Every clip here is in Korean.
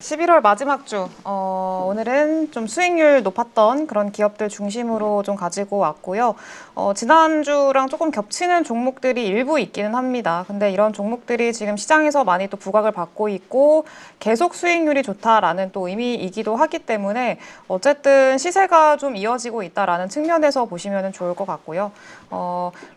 11월 마지막 주, 오늘은 좀 수익률 높았던 그런 기업들 중심으로 좀 가지고 왔고요. 지난주랑 조금 겹치는 종목들이 일부 있기는 합니다. 근데 이런 종목들이 지금 시장에서 많이 또 부각을 받고 있고 계속 수익률이 좋다라는 또 의미이기도 하기 때문에 어쨌든 시세가 좀 이어지고 있다라는 측면에서 보시면 좋을 것 같고요.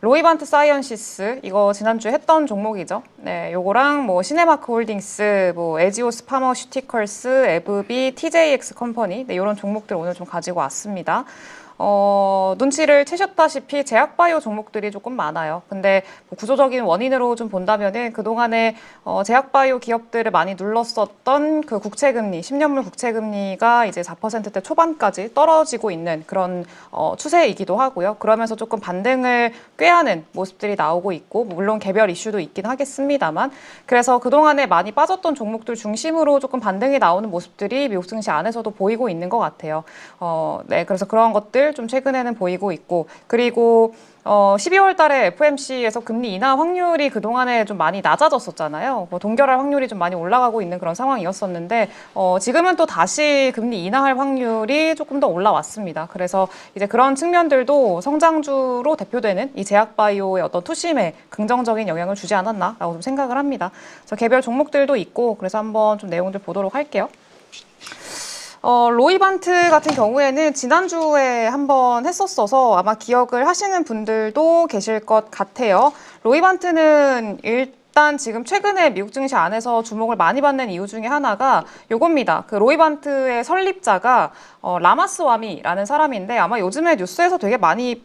로이반트 사이언시스, 이거 지난주에 했던 종목이죠. 네, 요거랑 뭐 시네마크 홀딩스, 뭐 에지오스 파머슈티컬스, 에브비, TJX 컴퍼니, 네, 이런 종목들 오늘 좀 가지고 왔습니다. 눈치를 채셨다시피 제약바이오 종목들이 조금 많아요. 근데 뭐 구조적인 원인으로 좀 본다면은 그동안에 제약바이오 기업들을 많이 눌렀었던 그 국채금리, 10년물 국채금리가 이제 4%대 초반까지 떨어지고 있는 그런 추세이기도 하고요. 그러면서 조금 반등을 꾀하는 모습들이 나오고 있고, 물론 개별 이슈도 있긴 하겠습니다만, 그래서 그동안에 많이 빠졌던 종목들 중심으로 조금 반등이 나오는 모습들이 미국 증시 안에서도 보이고 있는 것 같아요. 네, 그래서 그런 것들 좀 최근에는 보이고 있고, 그리고 12월 달에 FOMC에서 금리 인하 확률이 그동안에 좀 많이 낮아졌었잖아요. 뭐 동결할 확률이 좀 많이 올라가고 있는 그런 상황이었었는데, 지금은 또 다시 금리 인하할 확률이 조금 더 올라왔습니다. 그래서 이제 그런 측면들도 성장주로 대표되는 이 제약바이오의 어떤 투심에 긍정적인 영향을 주지 않았나라고 좀 생각을 합니다. 그래서 개별 종목들도 있고, 그래서 한번 좀 내용들 보도록 할게요. 로이반트 같은 경우에는 지난주에 한번 했었어서 아마 기억을 하시는 분들도 계실 것 같아요. 로이반트는 일단 지금 최근에 미국 증시 안에서 주목을 많이 받는 이유 중에 하나가 요겁니다. 그 로이반트의 설립자가 라마스와미라는 사람인데 아마 요즘에 뉴스에서 되게 많이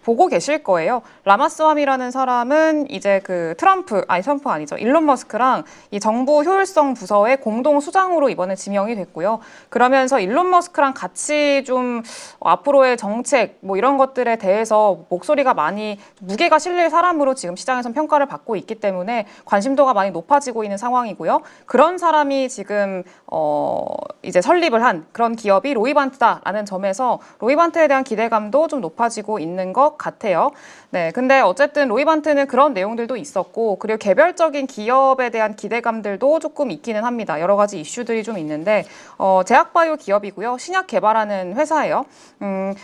보고 계실 거예요. 라마스와미라는 사람은 이제 그 트럼프가 아니죠. 일론 머스크랑 이 정부 효율성 부서의 공동 수장으로 이번에 지명이 됐고요. 그러면서 일론 머스크랑 같이 좀 앞으로의 정책 뭐 이런 것들에 대해서 목소리가 많이 무게가 실릴 사람으로 지금 시장에선 평가를 받고 있기 때문에 관심도가 많이 높아지고 있는 상황이고요. 그런 사람이 지금 이제 설립을 한 그런 기업이 로이반트다라는 점에서 로이반트에 대한 기대감도 좀 높아지고 있는 것 같아요. 네, 근데 어쨌든 로이반트는 그런 내용들도 있었고, 그리고 개별적인 기업에 대한 기대감들도 조금 있기는 합니다. 여러 가지 이슈들이 좀 있는데, 제약바이오 기업이고요. 신약 개발하는 회사예요.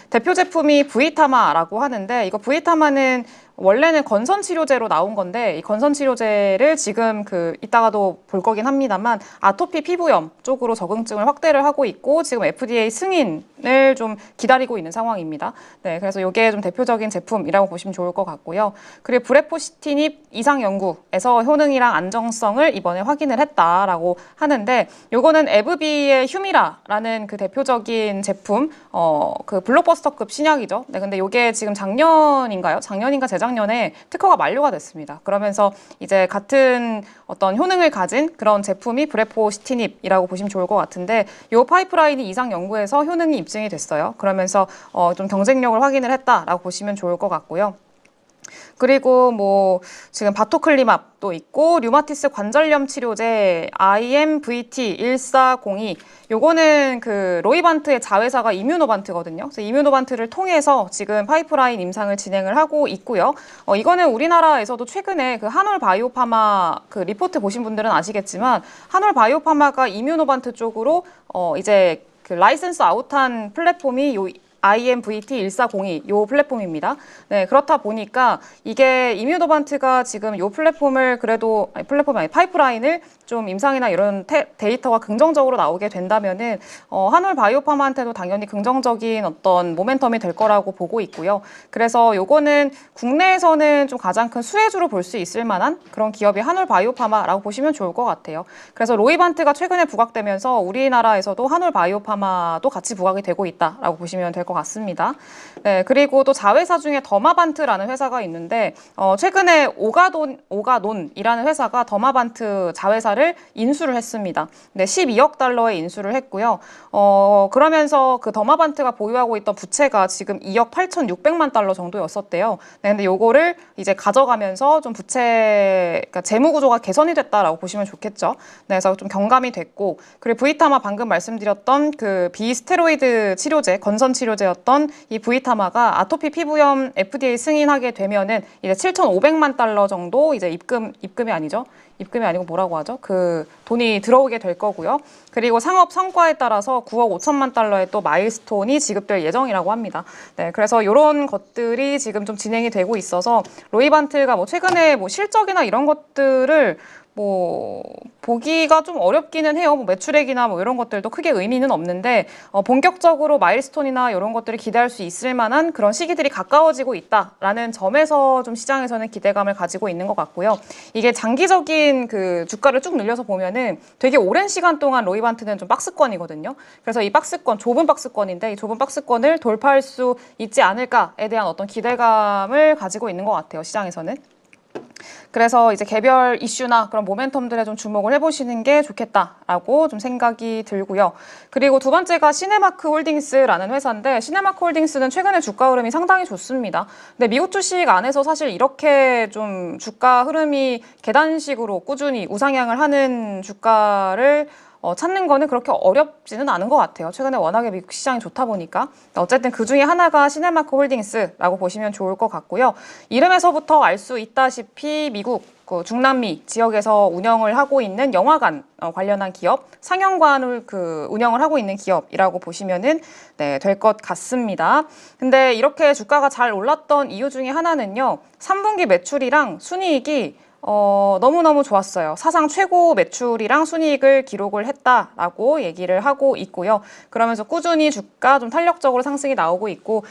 대표 제품이 브이타마라고 하는데, 이거 브이타마는 원래는 건선치료제로 나온 건데, 이 건선치료제를 지금 이따가도 볼 거긴 합니다만, 아토피 피부염 쪽으로 적응증을 확대를 하고 있고, 지금 FDA 승인을 좀 기다리고 있는 상황입니다. 네, 그래서 이게 좀 대표적인 제품이라고 보시면 좋을 것 같고요. 그리고 브레포시티닙 이상 연구에서 효능이랑 안정성을 이번에 확인을 했다라고 하는데, 요거는 에브비의 휴미라라는 그 대표적인 제품, 그 블록버스터급 신약이죠. 네, 근데 요게 지금 작년인가 재작년에 특허가 만료가 됐습니다. 그러면서 이제 같은 어떤 효능을 가진 그런 제품이 브레포시티닙이라고 보시면 좋을 것 같은데, 요 파이프라인이 이상 연구에서 효능이 입증이 됐어요. 그러면서 좀 경쟁력을 확인을 했다라고 보시면 좋을 것 같고요. 그리고 뭐 지금 바토클리맙도 있고, 류마티스 관절염 치료제 IMVT1402, 요거는 그 로이반트의 자회사가 이뮤노반트거든요. 그래서 이뮤노반트를 통해서 지금 파이프라인 임상을 진행을 하고 있고요. 이거는 우리나라에서도 최근에 그 한올바이오파마 그 리포트 보신 분들은 아시겠지만, 한올바이오파마가 이뮤노반트 쪽으로 이제 그 라이센스 아웃한 플랫폼이 요 IMVT1402 요 플랫폼입니다. 네, 그렇다 보니까 이게 이뮤노반트가 지금 요 플랫폼을 그래도 파이프라인을 좀 임상이나 이런 데이터가 긍정적으로 나오게 된다면은 한올바이오팜한테도 당연히 긍정적인 어떤 모멘텀이 될 거라고 보고 있고요. 그래서 요거는 국내에서는 좀 가장 큰 수혜주로 볼 수 있을 만한 그런 기업이 한올바이오파마라고 보시면 좋을 것 같아요. 그래서 로이반트가 최근에 부각되면서 우리나라에서도 한올바이오파마도 같이 부각이 되고 있다라고 보시면 될 것 같습니다. 네, 그리고 또 자회사 중에 더마반트라는 회사가 있는데 최근에 오가논이라는 회사가 더마반트 자회사를 인수를 했습니다. 네, 12억 달러에 인수를 했고요. 그러면서 그 더마반트가 보유하고 있던 부채가 지금 2억 8,600만 달러 정도였었대요. 네, 근데 요거를 이제 가져가면서 좀 그러니까 재무 구조가 개선이 됐다라고 보시면 좋겠죠. 네, 그래서 좀 경감이 됐고, 그리고 브이타마 방금 말씀드렸던 그 비스테로이드 치료제, 건선 치료제 대표제였던 이 브이타마가 아토피 피부염 FDA 승인하게 되면은 이제 7,500만 달러 정도 이제 입금이 아니죠. 입금이 아니고 뭐라고 하죠? 그 돈이 들어오게 될 거고요. 그리고 상업 성과에 따라서 9억 5천만 달러의 또 마일스톤이 지급될 예정이라고 합니다. 네, 그래서 이런 것들이 지금 좀 진행이 되고 있어서 로이반트가 뭐 최근에 뭐 실적이나 이런 것들을 뭐 보기가 좀 어렵기는 해요. 뭐 매출액이나 뭐 이런 것들도 크게 의미는 없는데 본격적으로 마일스톤이나 이런 것들을 기대할 수 있을 만한 그런 시기들이 가까워지고 있다라는 점에서 좀 시장에서는 기대감을 가지고 있는 것 같고요. 이게 장기적인 그 주가를 쭉 늘려서 보면은 되게 오랜 시간 동안 로이반트는 좀 박스권이거든요. 그래서 이 박스권, 좁은 박스권인데 이 좁은 박스권을 돌파할 수 있지 않을까에 대한 어떤 기대감을 가지고 있는 것 같아요. 시장에서는. 그래서 이제 개별 이슈나 그런 모멘텀들에 좀 주목을 해보시는 게 좋겠다라고 좀 생각이 들고요. 그리고 두 번째가 시네마크 홀딩스라는 회사인데 시네마크 홀딩스는 최근에 주가 흐름이 상당히 좋습니다. 근데 미국 주식 안에서 사실 이렇게 좀 주가 흐름이 계단식으로 꾸준히 우상향을 하는 주가를 찾는 거는 그렇게 어렵지는 않은 것 같아요. 최근에 워낙에 미국 시장이 좋다 보니까. 어쨌든 그 중에 하나가 시네마크 홀딩스라고 보시면 좋을 것 같고요. 이름에서부터 알 수 있다시피 미국 중남미 지역에서 운영을 하고 있는 영화관 관련한 기업, 상영관을 운영을 하고 있는 기업이라고 보시면은 네, 될 것 같습니다. 근데 이렇게 주가가 잘 올랐던 이유 중에 하나는요. 3분기 매출이랑 순이익이 너무너무 좋았어요. 사상 최고 매출이랑 순이익을 기록을 했다라고 얘기를 하고 있고요. 그러면서 꾸준히 주가 좀 탄력적으로 상승이 나오고 있고,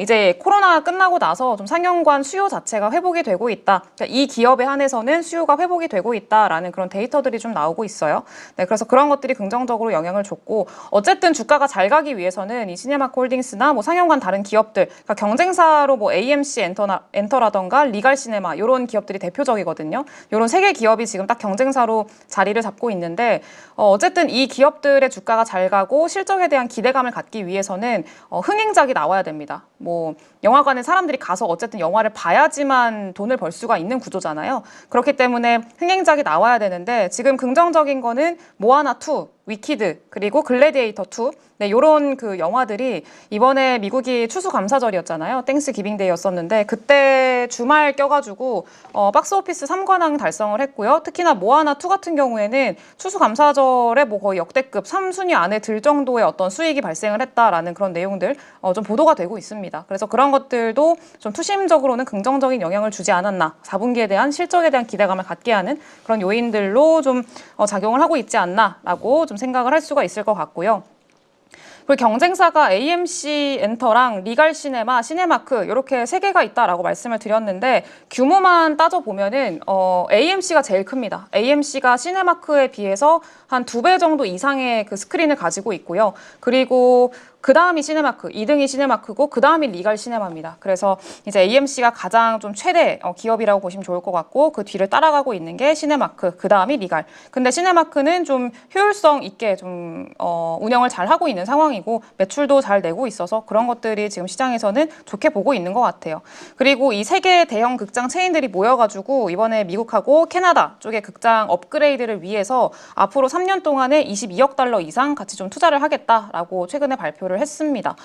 이제 코로나 끝나고 나서 좀 상영관 수요 자체가 회복이 되고 있다. 그러니까 이 기업에 한해서는 수요가 회복이 되고 있다라는 그런 데이터들이 좀 나오고 있어요. 네, 그래서 그런 것들이 긍정적으로 영향을 줬고, 어쨌든 주가가 잘 가기 위해서는 이 시네마크 홀딩스나 뭐 상영관 다른 기업들, 그러니까 경쟁사로 뭐 AMC 엔터라던가 리갈 시네마 이런 기업들이 대표적이거든요. 이런 세 개 기업이 지금 딱 경쟁사로 자리를 잡고 있는데 어쨌든 이 기업들의 주가가 잘 가고 실적에 대한 기대감을 갖기 위해서는 흥행작이 나와야 됩니다. 뭐 영화관에 사람들이 가서 어쨌든 영화를 봐야지만 돈을 벌 수가 있는 구조잖아요. 그렇기 때문에 흥행작이 나와야 되는데 지금 긍정적인 거는 모아나 2, 위키드 그리고 글래디에이터 2 네, 요런 그 영화들이 이번에 미국이 추수감사절이었잖아요. 땡스 기빙데이였었는데 그때 주말 껴가지고 박스오피스 3관왕 달성을 했고요. 특히나 모아나 2 같은 경우에는 추수감사절에 뭐 거의 역대급 3순위 안에 들 정도의 어떤 수익이 발생을 했다라는 그런 내용들 좀 보도가 되고 있습니다. 그래서 그런 것들도 좀 투심적으로는 긍정적인 영향을 주지 않았나 4분기에 대한 실적에 대한 기대감을 갖게 하는 그런 요인들로 좀 작용을 하고 있지 않나라고 좀 생각을 할 수가 있을 것 같고요. 그리고 경쟁사가 AMC 엔터랑 리갈 시네마, 시네마크 이렇게 세 개가 있다라고 말씀을 드렸는데 규모만 따져보면은 AMC가 제일 큽니다. AMC가 시네마크에 비해서 한 2배 정도 이상의 그 스크린을 가지고 있고요. 그리고 그 다음이 시네마크, 2등이 시네마크고 그 다음이 리갈 시네마입니다. 그래서 이제 AMC가 가장 좀 최대 기업이라고 보시면 좋을 것 같고 그 뒤를 따라가고 있는 게 시네마크, 그 다음이 리갈. 근데 시네마크는 좀 효율성 있게 좀 운영을 잘 하고 있는 상황이고 매출도 잘 내고 있어서 그런 것들이 지금 시장에서는 좋게 보고 있는 것 같아요. 그리고 이 세 개 대형 극장 체인들이 모여가지고 이번에 미국하고 캐나다 쪽의 극장 업그레이드를 위해서 앞으로 3년 동안에 22억 달러 이상 같이 좀 투자를 하겠다라고 최근에 발표를 했습니다.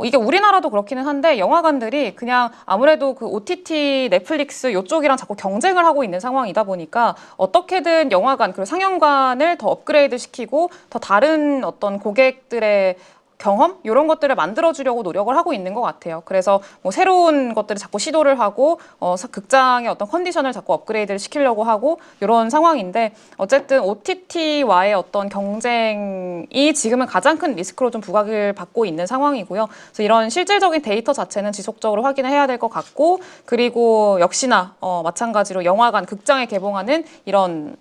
이게 우리나라도 그렇기는 한데 영화관들이 그냥 아무래도 그 OTT, 넷플릭스 이쪽이랑 자꾸 경쟁을 하고 있는 상황이다 보니까 어떻게든 영화관, 그리고 상영관을 더 업그레이드 시키고 더 다른 어떤 고객들의 경험 이런 것들을 만들어주려고 노력을 하고 있는 것 같아요. 그래서 뭐 새로운 것들을 자꾸 시도를 하고 극장의 어떤 컨디션을 자꾸 업그레이드를 시키려고 하고 이런 상황인데 어쨌든 OTT와의 어떤 경쟁이 지금은 가장 큰 리스크로 좀 부각을 받고 있는 상황이고요. 그래서 이런 실질적인 데이터 자체는 지속적으로 확인을 해야 될 것 같고 그리고 역시나 마찬가지로 영화관, 극장에 개봉하는 이런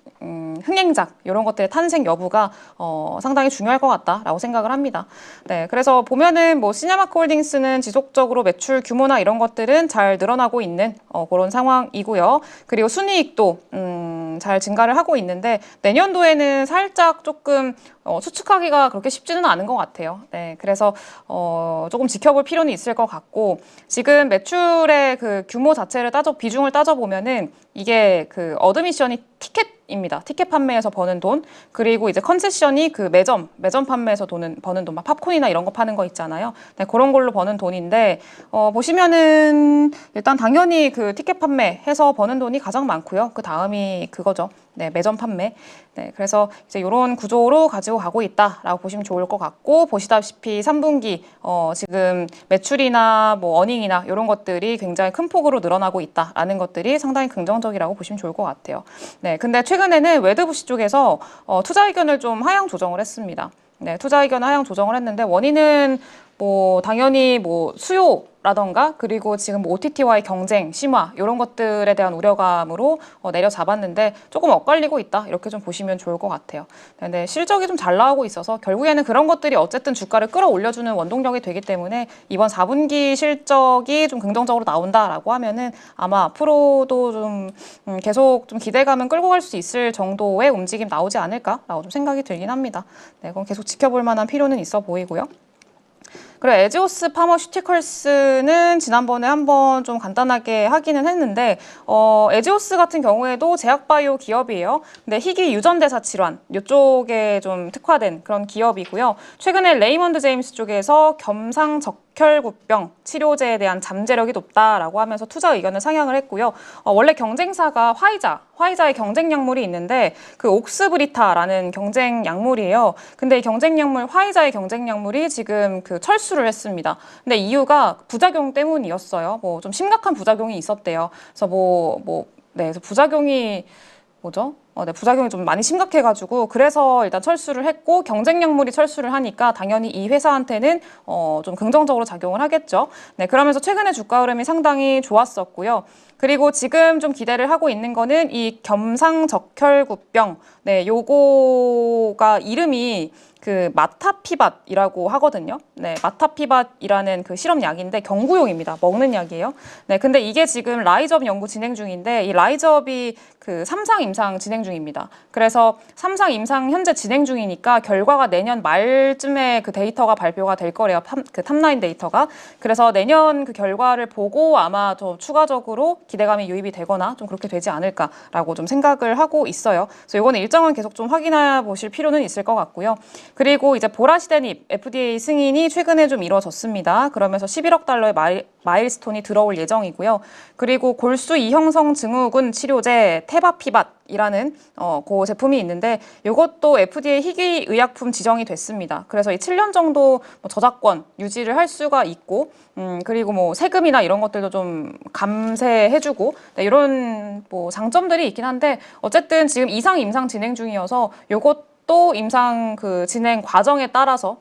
흥행작 이런 것들의 탄생 여부가 상당히 중요할 것 같다라고 생각을 합니다. 네, 그래서 보면은 뭐 시네마크 홀딩스는 지속적으로 매출 규모나 이런 것들은 잘 늘어나고 있는 그런 상황이고요. 그리고 순이익도 잘 증가를 하고 있는데 내년도에는 살짝 조금 추측하기가 그렇게 쉽지는 않은 것 같아요. 네, 그래서 조금 지켜볼 필요는 있을 것 같고 지금 매출의 그 규모 자체를 비중을 따져보면은 이게 그 어드미션이 티켓입니다. 티켓 판매에서 버는 돈. 그리고 이제 컨세션이 그 매점 판매에서 버는 돈. 막 팝콘이나 이런 거 파는 거 있잖아요. 네, 그런 걸로 버는 돈인데, 보시면은 일단 당연히 그 티켓 판매해서 버는 돈이 가장 많고요. 그 다음이 그거죠. 네, 매점 판매. 네, 그래서 이제 이런 구조로 가지고 가고 있다라고 보시면 좋을 것 같고, 보시다시피 3분기 지금 매출이나 뭐 어닝이나 이런 것들이 굉장히 큰 폭으로 늘어나고 있다라는 것들이 상당히 긍정적이라고 보시면 좋을 것 같아요. 네, 근데 최근에는 웨드부시 쪽에서 투자 의견을 좀 하향 조정을 했습니다. 네, 투자 의견을 하향 조정을 했는데 원인은 뭐 당연히 뭐 수요라던가 그리고 지금 뭐 OTT와의 경쟁, 심화 이런 것들에 대한 우려감으로 내려잡았는데 조금 엇갈리고 있다 이렇게 좀 보시면 좋을 것 같아요. 근데 실적이 좀 잘 나오고 있어서 결국에는 그런 것들이 어쨌든 주가를 끌어올려주는 원동력이 되기 때문에 이번 4분기 실적이 좀 긍정적으로 나온다라고 하면은 아마 앞으로도 좀 계속 좀 기대감은 끌고 갈 수 있을 정도의 움직임 나오지 않을까라고 좀 생각이 들긴 합니다. 네, 그건 계속 지켜볼 만한 필요는 있어 보이고요. 그리고 에지오스 파머슈티컬스는 지난번에 한번 좀 간단하게 하기는 했는데 에지오스 같은 경우에도 제약바이오 기업이에요. 근데 희귀 유전대사 질환 이쪽에 좀 특화된 그런 기업이고요. 최근에 레이먼드 제임스 쪽에서 겸상적혈구병 치료제에 대한 잠재력이 높다라고 하면서 투자 의견을 상향을 했고요. 원래 경쟁사가 화이자의 경쟁 약물이 있는데 그 옥스브리타라는 경쟁 약물이에요. 근데 이 경쟁 약물 화이자의 경쟁 약물이 지금 그 철수를 했습니다. 근데 이유가 부작용 때문이었어요. 뭐 좀 심각한 부작용이 있었대요. 그래서 네, 그래서 부작용이 뭐죠? 네, 부작용이 좀 많이 심각해가지고 그래서 일단 철수를 했고 경쟁 약물이 철수를 하니까 당연히 이 회사한테는 좀 긍정적으로 작용을 하겠죠. 네, 그러면서 최근에 주가 흐름이 상당히 좋았었고요. 그리고 지금 좀 기대를 하고 있는 거는 이 겸상적혈구병. 네, 요거가 이름이 그 마타피밧이라고 하거든요. 네, 마타피밧이라는 그 실험약인데 경구용입니다. 먹는 약이에요. 네, 근데 이게 지금 라이즈업 연구 진행 중인데 이 라이즈업이 그 3상 임상 진행 중입니다. 그래서 3상 임상 현재 진행 중이니까 결과가 내년 말쯤에 그 데이터가 발표가 될 거래요. 그 탑라인 데이터가. 그래서 내년 그 결과를 보고 아마 더 추가적으로 기대감이 유입이 되거나 좀 그렇게 되지 않을까라고 좀 생각을 하고 있어요. 그래서 이거는 일정은 계속 좀 확인해 보실 필요는 있을 것 같고요. 그리고 이제 보라시데닙 FDA 승인이 최근에 좀 이루어졌습니다. 그러면서 11억 달러의 마일스톤이 들어올 예정이고요. 그리고 골수 이형성 증후군 치료제 테바피밧이라는 그 제품이 있는데 이것도 FDA 희귀 의약품 지정이 됐습니다. 그래서 이 7년 정도 뭐 저작권 유지를 할 수가 있고 그리고 뭐 세금이나 이런 것들도 좀 감세해주고 네, 이런 뭐 장점들이 있긴 한데 어쨌든 지금 이상 임상 진행 중이어서 또 임상 그 진행 과정에 따라서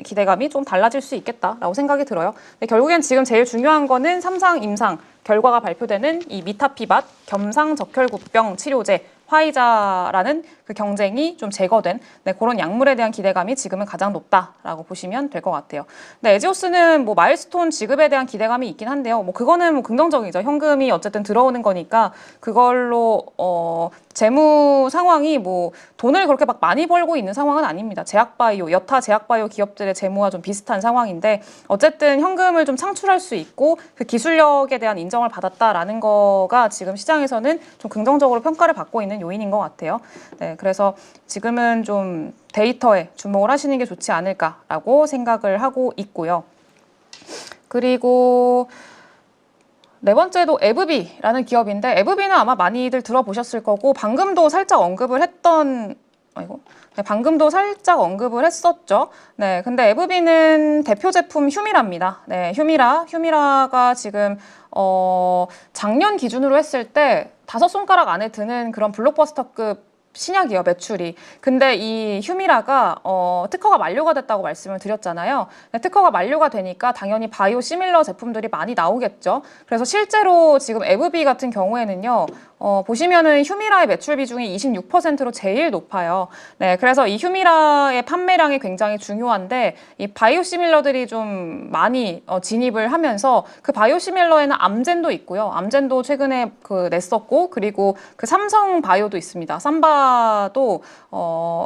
기대감이 좀 달라질 수 있겠다라고 생각이 들어요. 근데 결국엔 지금 제일 중요한 거는 3상 임상 결과가 발표되는 이 미타피밧 겸상적혈구병 치료제 화이자라는 그 경쟁이 좀 제거된 네, 그런 약물에 대한 기대감이 지금은 가장 높다라고 보시면 될 것 같아요. 근데 에지오스는 뭐 마일스톤 지급에 대한 기대감이 있긴 한데요. 뭐 그거는 뭐 긍정적이죠. 현금이 어쨌든 들어오는 거니까 그걸로 재무 상황이 뭐 돈을 그렇게 막 많이 벌고 있는 상황은 아닙니다. 제약바이오, 여타 제약바이오 기업들의 재무와 좀 비슷한 상황인데 어쨌든 현금을 좀 창출할 수 있고 그 기술력에 대한 인정을 받았다라는 거가 지금 시장에서는 좀 긍정적으로 평가를 받고 있는 요인인 것 같아요. 네, 그래서 지금은 좀 데이터에 주목을 하시는 게 좋지 않을까라고 생각을 하고 있고요. 그리고 네 번째도 에브비라는 기업인데 에브비는 아마 많이들 들어보셨을 거고 방금도 살짝 언급을 했던 네, 방금도 살짝 언급을 했었죠. 네, 근데 에브비는 대표 제품 휴미라입니다. 네, 휴미라가 지금 작년 기준으로 했을 때 5손가락 안에 드는 그런 블록버스터급 신약이에요, 매출이. 근데 이 휴미라가 특허가 만료가 됐다고 말씀을 드렸잖아요. 특허가 만료가 되니까 당연히 바이오 시밀러 제품들이 많이 나오겠죠. 그래서 실제로 지금 에브비 같은 경우에는요. 보시면은 휴미라의 매출 비중이 26%로 제일 높아요. 네, 그래서 이 휴미라의 판매량이 굉장히 중요한데 이 바이오시밀러들이 좀 많이 진입을 하면서 그 바이오시밀러에는 암젠도 있고요. 암젠도 최근에 냈었고 그리고 그 삼성 바이오도 있습니다. 삼바 휴미라도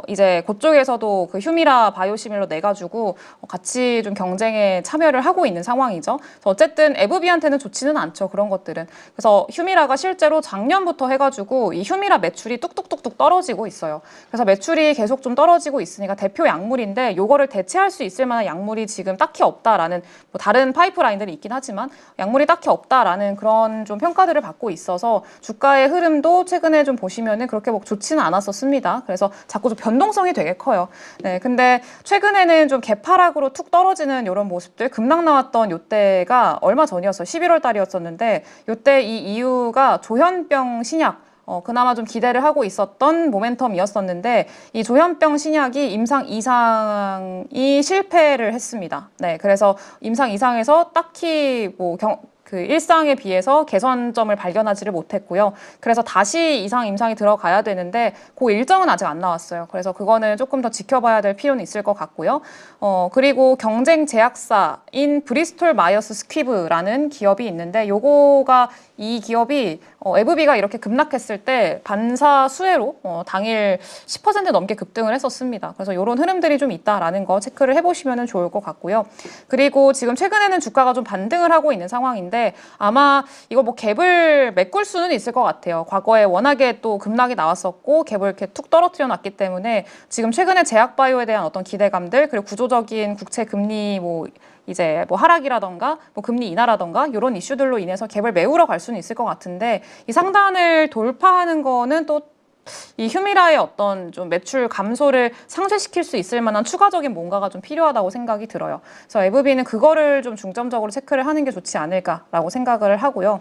이제 그쪽에서도 그 휴미라 바이오시밀러 내가지고 같이 좀 경쟁에 참여를 하고 있는 상황이죠. 그래서 어쨌든 에브비한테는 좋지는 않죠. 그런 것들은. 그래서 휴미라가 실제로 작년부터 해가지고 이 휴미라 매출이 뚝뚝뚝뚝 떨어지고 있어요. 그래서 매출이 계속 좀 떨어지고 있으니까 대표 약물인데 요거를 대체할 수 있을 만한 약물이 지금 딱히 없다라는 뭐 다른 파이프라인들이 있긴 하지만 약물이 딱히 없다라는 그런 좀 평가들을 받고 있어서 주가의 흐름도 최근에 좀 보시면은 그렇게 뭐 좋지는 않았었습니다. 그래서 자꾸 좀 변동성이 되게 커요. 네, 근데 최근에는 좀 개파락으로 툭 떨어지는 이런 모습들 급락 나왔던 요때가 얼마 전이었어요. 11월 달이었었는데 요때 이 이유가 조현병 신약 그나마 좀 기대를 하고 있었던 모멘텀이었었는데 이 조현병 신약이 임상 2상이 실패를 했습니다. 네, 그래서 임상 2상에서 딱히 그 일상에 비해서 개선점을 발견하지를 못했고요. 그래서 다시 이상 임상이 들어가야 되는데 그 일정은 아직 안 나왔어요. 그래서 그거는 조금 더 지켜봐야 될 필요는 있을 것 같고요. 그리고 경쟁 제약사인 브리스톨 마이어스 스퀴브라는 기업이 있는데 요거가 이 기업이 에브비가 이렇게 급락했을 때 반사 수혜로 당일 10% 넘게 급등을 했었습니다. 그래서 이런 흐름들이 좀 있다라는 거 체크를 해보시면 좋을 것 같고요. 그리고 지금 최근에는 주가가 좀 반등을 하고 있는 상황인데 아마 이거 뭐 갭을 메꿀 수는 있을 것 같아요. 과거에 워낙에 또 급락이 나왔었고 갭을 이렇게 툭 떨어뜨려 놨기 때문에 지금 최근에 제약바이오에 대한 어떤 기대감들 그리고 구조적인 국채 금리 이제 하락이라던가 금리 인하라던가 이런 이슈들로 인해서 갭을 메우러 갈 수는 있을 것 같은데 이 상단을 돌파하는 거는 또 이 휴미라의 어떤 좀 매출 감소를 상쇄시킬 수 있을 만한 추가적인 뭔가가 좀 필요하다고 생각이 들어요. 그래서 에브비는 그거를 좀 중점적으로 체크를 하는 게 좋지 않을까라고 생각을 하고요.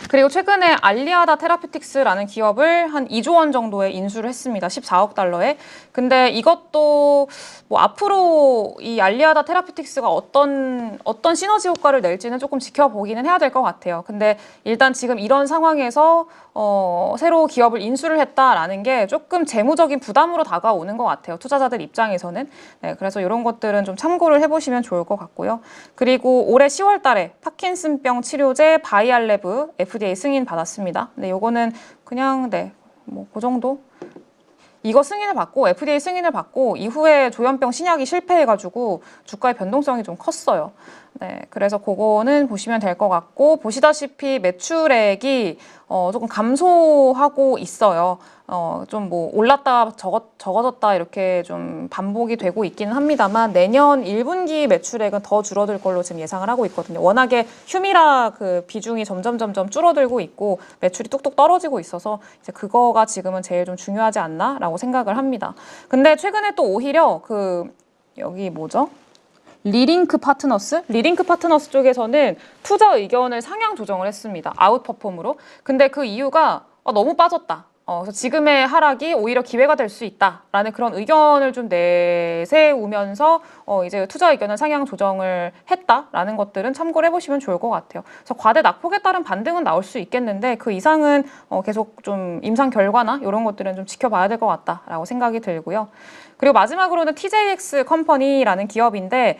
그리고 최근에 알리아다 테라피틱스라는 기업을 한 2조 원 정도에 인수를 했습니다. 14억 달러에. 근데 이것도 뭐 앞으로 이 알리아다 테라피틱스가 어떤 시너지 효과를 낼지는 조금 지켜보기는 해야 될 것 같아요. 근데 일단 지금 이런 상황에서 새로 기업을 인수를 했다라는 게 조금 재무적인 부담으로 다가오는 것 같아요. 투자자들 입장에서는. 네, 그래서 이런 것들은 좀 참고를 해보시면 좋을 것 같고요. 그리고 올해 10월 달에 파킨슨병 치료제 바이알레브 FDA 승인 받았습니다. 근데 요거는 그냥 그 정도? 이거 승인을 받고 FDA 승인을 받고 이후에 조현병 신약이 실패해가지고 주가의 변동성이 좀 컸어요. 네, 그래서 그거는 보시면 될 것 같고 보시다시피 매출액이 조금 감소하고 있어요. 좀 올랐다 적어졌다 이렇게 좀 반복이 되고 있기는 합니다만 내년 1분기 매출액은 더 줄어들 걸로 지금 예상을 하고 있거든요. 워낙에 휴미라 그 비중이 점점 줄어들고 있고 매출이 뚝뚝 떨어지고 있어서 이제 그거가 지금은 제일 좀 중요하지 않나라고 생각을 합니다. 근데 최근에 또 오히려 여기 뭐죠? 리링크 파트너스 쪽에서는 투자 의견을 상향 조정을 했습니다. 아웃퍼폼으로. 근데 그 이유가 너무 빠졌다. 그래서 지금의 하락이 오히려 기회가 될 수 있다라는 그런 의견을 좀 내세우면서 이제 투자 의견을 상향 조정을 했다라는 것들은 참고를 해보시면 좋을 것 같아요. 그래서 과대 낙폭에 따른 반등은 나올 수 있겠는데 그 이상은 계속 좀 임상 결과나 이런 것들은 좀 지켜봐야 될 것 같다라고 생각이 들고요. 그리고 마지막으로는 TJX 컴퍼니라는 기업인데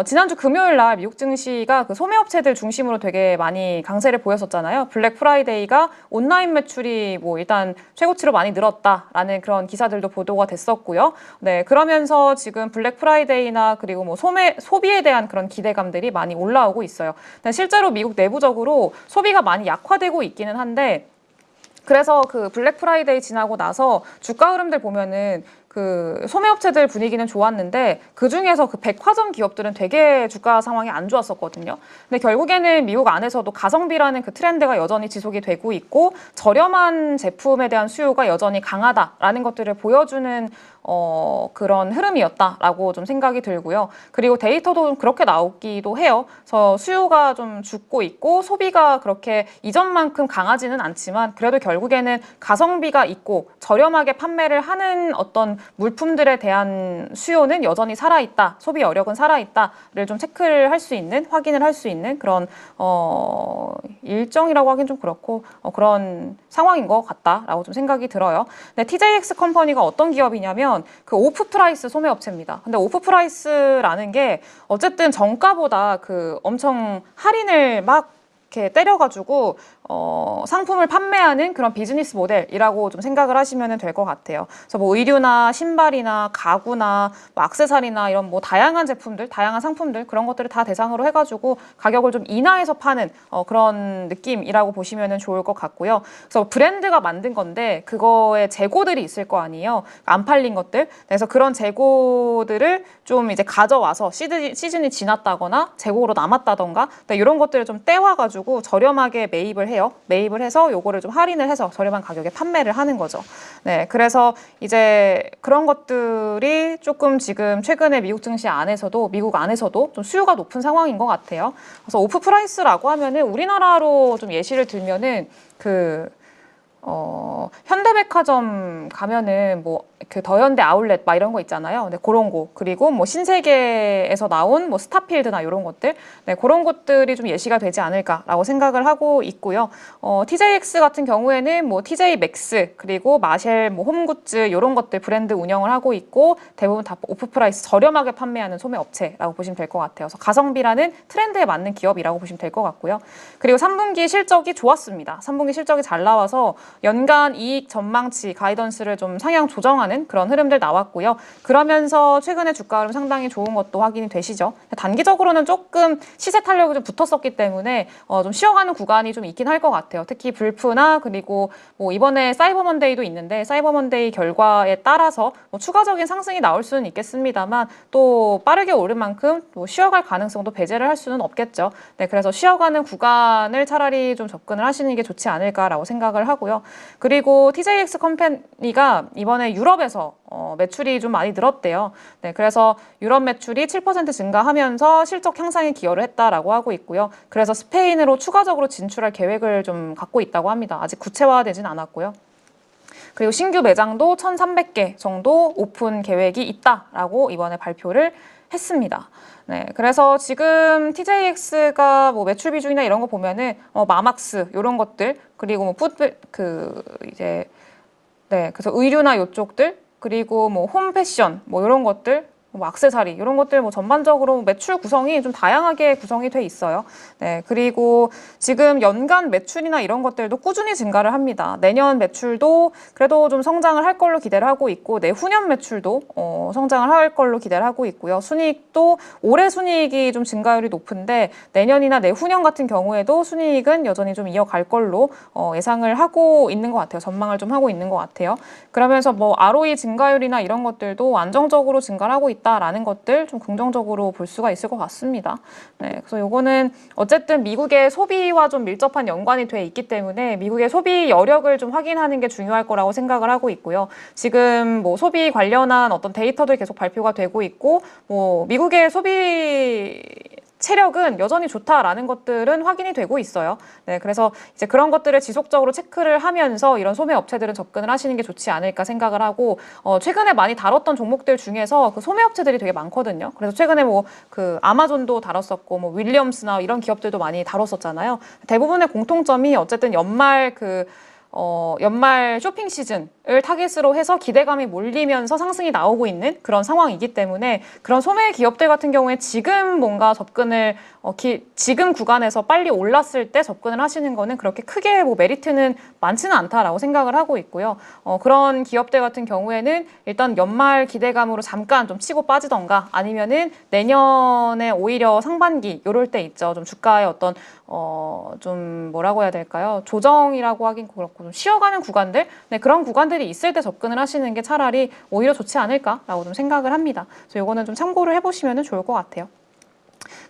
지난주 금요일 날 미국 증시가 그 소매업체들 중심으로 되게 많이 강세를 보였었잖아요. 블랙 프라이데이가 온라인 매출이 일단 최고치로 많이 늘었다라는 그런 기사들도 보도가 됐었고요. 네, 그러면서 지금 블랙 프라이데이나 그리고 소비에 대한 그런 기대감들이 많이 올라오고 있어요. 실제로 미국 내부적으로 소비가 많이 약화되고 있기는 한데 그래서 그 블랙 프라이데이 지나고 나서 주가 흐름들 보면은 그 소매업체들 분위기는 좋았는데 그 중에서 그 백화점 기업들은 되게 주가 상황이 안 좋았었거든요. 근데 결국에는 미국 안에서도 가성비라는 그 트렌드가 여전히 지속이 되고 있고 저렴한 제품에 대한 수요가 여전히 강하다라는 것들을 보여주는 그런 흐름이었다라고 좀 생각이 들고요. 그리고 데이터도 좀 그렇게 나오기도 해요. 그래서 수요가 좀 죽고 있고 소비가 그렇게 이전만큼 강하지는 않지만 그래도 결국에는 가성비가 있고 저렴하게 판매를 하는 어떤 물품들에 대한 수요는 여전히 살아있다. 소비 여력은 살아있다를 좀 체크를 할 수 있는, 확인을 할 수 있는 그런 일정이라고 하긴 좀 그렇고 그런 상황인 것 같다라고 좀 생각이 들어요. 근데 TJX 컴퍼니가 어떤 기업이냐면 그 오프 프라이스 소매업체입니다. 근데 오프 프라이스라는 게 어쨌든 정가보다 그 엄청 할인을 막 이렇게 때려가지고 상품을 판매하는 그런 비즈니스 모델이라고 좀 생각을 하시면 될 것 같아요. 그래서 뭐 의류나 신발이나 가구나 뭐 액세서리나 이런 뭐 다양한 제품들, 다양한 상품들 그런 것들을 다 대상으로 해가지고 가격을 좀 인하해서 파는 그런 느낌이라고 보시면 좋을 것 같고요. 그래서 브랜드가 만든 건데 그거에 재고들이 있을 거 아니에요. 안 팔린 것들. 그래서 그런 재고들을 좀 이제 가져와서 시즌이 지났다거나 재고로 남았다던가 이런 것들을 좀 떼와가지고 저렴하게 매입을 해요. 매입을 해서 요거를 좀 할인을 해서 저렴한 가격에 판매를 하는 거죠. 네, 그래서 이제 그런 것들이 조금 지금 최근에 미국 증시 안에서도 미국 안에서도 좀 수요가 높은 상황인 것 같아요. 그래서 오프 프라이스라고 하면은 우리나라로 좀 예시를 들면은 현대백화점 가면은 뭐 그 더현대 아울렛 막 이런 거 있잖아요. 네, 그런 거 그리고 뭐 신세계에서 나온 뭐 스타필드나 이런 것들, 네, 그런 것들이 좀 예시가 되지 않을까라고 생각을 하고 있고요. TJX 같은 경우에는 뭐 TJ 맥스 그리고 마쉘, 뭐 홈굿즈 이런 것들 브랜드 운영을 하고 있고 대부분 다 오프 프라이스 저렴하게 판매하는 소매 업체라고 보시면 될 것 같아요. 그래서 가성비라는 트렌드에 맞는 기업이라고 보시면 될 것 같고요. 그리고 3분기 실적이 좋았습니다. 3분기 실적이 잘 나와서 연간 이익 전망치 가이던스를 좀 상향 조정하는 그런 흐름들 나왔고요. 그러면서 최근에 주가 흐름 상당히 좋은 것도 확인이 되시죠. 단기적으로는 조금 시세 탄력이 좀 붙었었기 때문에 좀 쉬어가는 구간이 좀 있긴 할 것 같아요. 특히 불프나 그리고 뭐 이번에 사이버 먼데이도 있는데 사이버 먼데이 결과에 따라서 뭐 추가적인 상승이 나올 수는 있겠습니다만 또 빠르게 오른 만큼 또 쉬어갈 가능성도 배제를 할 수는 없겠죠. 네, 그래서 쉬어가는 구간을 차라리 좀 접근을 하시는 게 좋지 않을까라고 생각을 하고요. 그리고 TJX 컴퍼니가 이번에 유럽에서 매출이 좀 많이 늘었대요. 네, 그래서 유럽 매출이 7% 증가하면서 실적 향상에 기여를 했다라고 하고 있고요. 그래서 스페인으로 추가적으로 진출할 계획을 좀 갖고 있다고 합니다. 아직 구체화되진 않았고요. 그리고 신규 매장도 1,300개 정도 오픈 계획이 있다라고 이번에 발표를 했습니다. 네, 그래서 지금 TJX가 뭐 매출 비중이나 이런 거 보면은 마막스 이런 것들 그리고 뭐 네, 그래서 의류나 이쪽들 그리고 뭐 홈패션 뭐 이런 것들 뭐 액세서리 이런 것들 뭐 전반적으로 매출 구성이 좀 다양하게 구성이 돼 있어요. 네, 그리고 지금 연간 매출이나 이런 것들도 꾸준히 증가를 합니다. 내년 매출도 그래도 좀 성장을 할 걸로 기대를 하고 있고 내후년 매출도 성장을 할 걸로 기대를 하고 있고요. 순이익도 올해 순이익이 좀 증가율이 높은데 내년이나 내후년 같은 경우에도 순이익은 여전히 좀 이어갈 걸로 예상을 하고 있는 것 같아요. 전망을 좀 하고 있는 것 같아요. 그러면서 뭐 ROE 증가율이나 이런 것들도 안정적으로 증가를 하고 있다라는 것들 좀 긍정적으로 볼 수가 있을 것 같습니다. 네, 그래서 요거는 어쨌든 미국의 소비와 좀 밀접한 연관이 돼 있기 때문에 미국의 소비 여력을 좀 확인하는 게 중요할 거라고 생각을 하고 있고요. 지금 뭐 소비 관련한 어떤 데이터들 계속 발표가 되고 있고 뭐 미국의 소비 체력은 여전히 좋다라는 것들은 확인이 되고 있어요. 네, 그래서 이제 그런 것들을 지속적으로 체크를 하면서 이런 소매 업체들은 접근을 하시는 게 좋지 않을까 생각을 하고 최근에 많이 다뤘던 종목들 중에서 그 소매 업체들이 되게 많거든요. 그래서 최근에 뭐 그 아마존도 다뤘었고 뭐 윌리엄스나 이런 기업들도 많이 다뤘었잖아요. 대부분의 공통점이 어쨌든 연말 쇼핑 시즌을 타깃으로 해서 기대감이 몰리면서 상승이 나오고 있는 그런 상황이기 때문에 그런 소매 기업들 같은 경우에 지금 뭔가 접근을 지금 구간에서 빨리 올랐을 때 접근을 하시는 거는 그렇게 크게 뭐 메리트는 많지는 않다라고 생각을 하고 있고요. 그런 기업들 같은 경우에는 일단 연말 기대감으로 잠깐 좀 치고 빠지던가 아니면은 내년에 오히려 상반기 요럴 때 있죠. 좀 주가의 어떤 좀 뭐라고 해야 될까요? 조정이라고 하긴 그렇고 좀 쉬어가는 구간들, 네, 그런 구간들이 있을 때 접근을 하시는 게 차라리 오히려 좋지 않을까라고 좀 생각을 합니다. 그래서 이거는 좀 참고를 해보시면 좋을 것 같아요.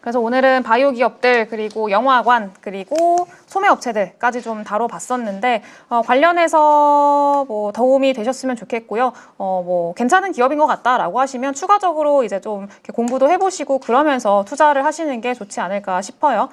그래서 오늘은 바이오 기업들 그리고 영화관 그리고 소매 업체들까지 좀 다뤄봤었는데 관련해서 뭐 도움이 되셨으면 좋겠고요. 뭐 괜찮은 기업인 것 같다라고 하시면 추가적으로 이제 좀 이렇게 공부도 해보시고 그러면서 투자를 하시는 게 좋지 않을까 싶어요.